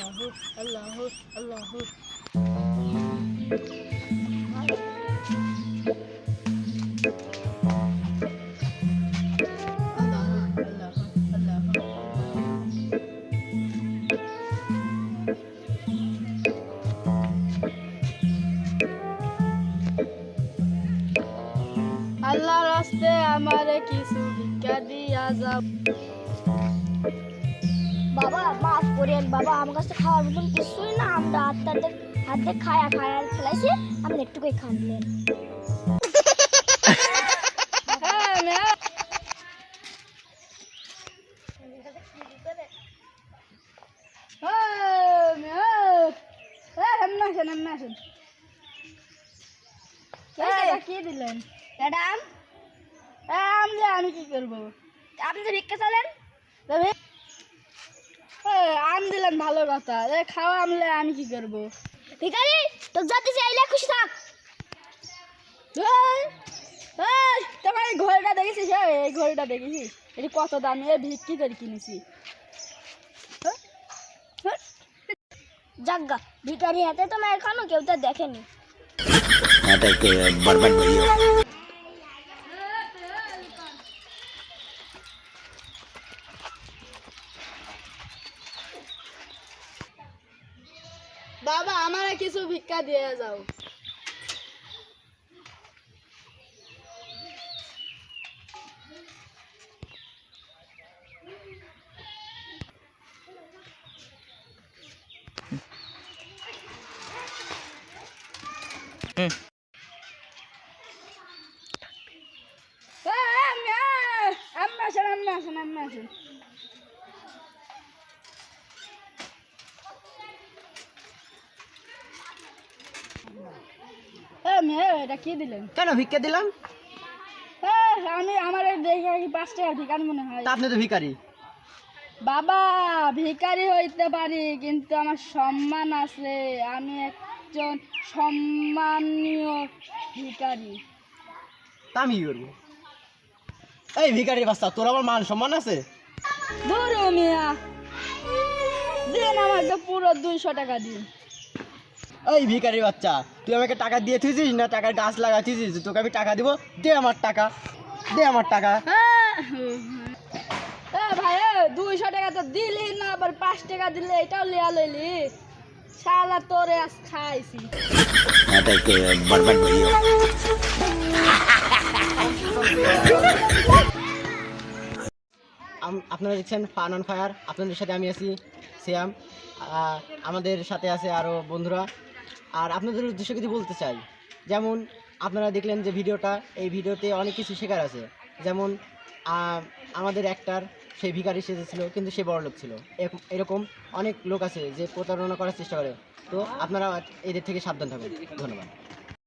আল্লাহু আল্লাহু আল্লাহর রাস্তে আমারে কিছু ভিক্ষা দিয়া যাও। বাবা মাফ করেন বাবা, আমার কাছে খাওয়ার মতন কিছুই না, আমরা হাতে খায়া ফেলাইছি, আপনি একটুকুই খানলেন। কি দিলেন ম্যাডাম? আমলে আমি কি করবো? আপনি তো ভিক্ষা চালেন। আম দিলেন ভালো কথা, খাওয়া আমলে আমি কি করবো? ভিখারি তো যাতে চাইলে খুশি থাক। তোমার এই ঘড়িটা দেখেছিস? এই ঘড়িটা দেখেছিস? এটি কত দামি? ভিক্ষি করে কিনেছি। যাজ্ঞা ভিখারি হাতে তো মায়ের খানো কেউ তো দেখেনি। বাবা আমার কিছু ভিক্ষা দিয়ে যাও। আসেন। এটা কি দিলেন? কেন ভিক্ষা দিলাম? আমি আমার দেখে 5 টাকা ভিখারি মনে হয়। তা আপনি তো ভিখারি। বাবা ভিখারি হইতে পারি কিন্তু আমার সম্মান আছে, আমি একজন সম্মানীয় ভিখারি। তা আমি কি করবো? এই ভিখারির বাচ্চা, তোর আমার মান সম্মান আছে? ধরো মিয়া, দিন আমাকে পুরো 200 টাকা দিন। এই ভিখারির বাচ্চা, তুই আমাকে টাকা দিয়ে থুইছিস না টাকার গাছ লাগাচ্ছিস? তোকে আমি টাকা দিব, দে আমার টাকা, দে আমার টাকা। ভাই 200 টাকা তো দিলি না, আবার 5 টাকা দিলে এটাও লিয়া লইলি। শালা তোরে আজ খাইছি। আপনারা দেখছেন ফান অন ফায়ার, আপনাদের সাথে আমি আছি সিয়াম, আমাদের সাথে আছে আরও বন্ধুরা। আর আপনাদের উদ্দেশ্যে কিছু বলতে চাই, যেমন আপনারা দেখলেন যে ভিডিওটা, এই ভিডিওতে অনেক কিছু শেখার আছে। যেমন আমাদের একটার সেই ভিখারি সেজেছিল কিন্তু সে বড় লোক ছিল। এরকম অনেক লোক আছে যে প্রতারণা করার চেষ্টা করে। তো আপনারা এদের থেকে সাবধান থাকুন। ধন্যবাদ।